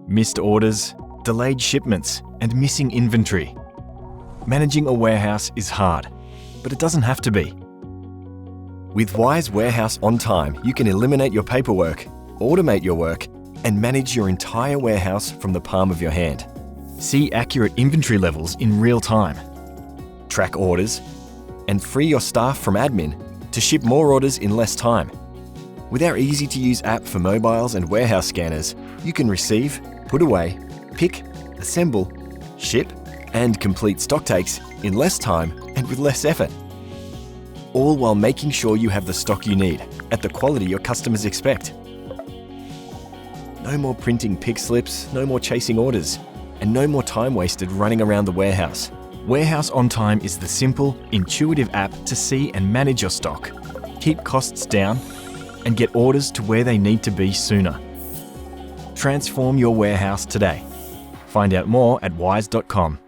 missed orders, delayed shipments, and missing inventory. Managing a warehouse is hard, but it doesn't have to be. With Wiise Warehouse OnTime, you can eliminate your paperwork, automate your work, and manage your entire warehouse from the palm of your hand. See accurate inventory levels in real time, track orders, and free your staff from admin to ship more orders in less time. With our easy-to-use app for mobiles and warehouse scanners, you can receive, put away, pick, assemble, ship, and complete stock takes in less time and with less effort. All while making sure you have the stock you need at the quality your customers expect. No more printing pick slips, no more chasing orders, and no more time wasted running around the warehouse. Warehouse OnTime is the simple, intuitive app to see and manage your stock, keep costs down, and get orders to where they need to be sooner. Transform your warehouse today. Find out more at wiise.com.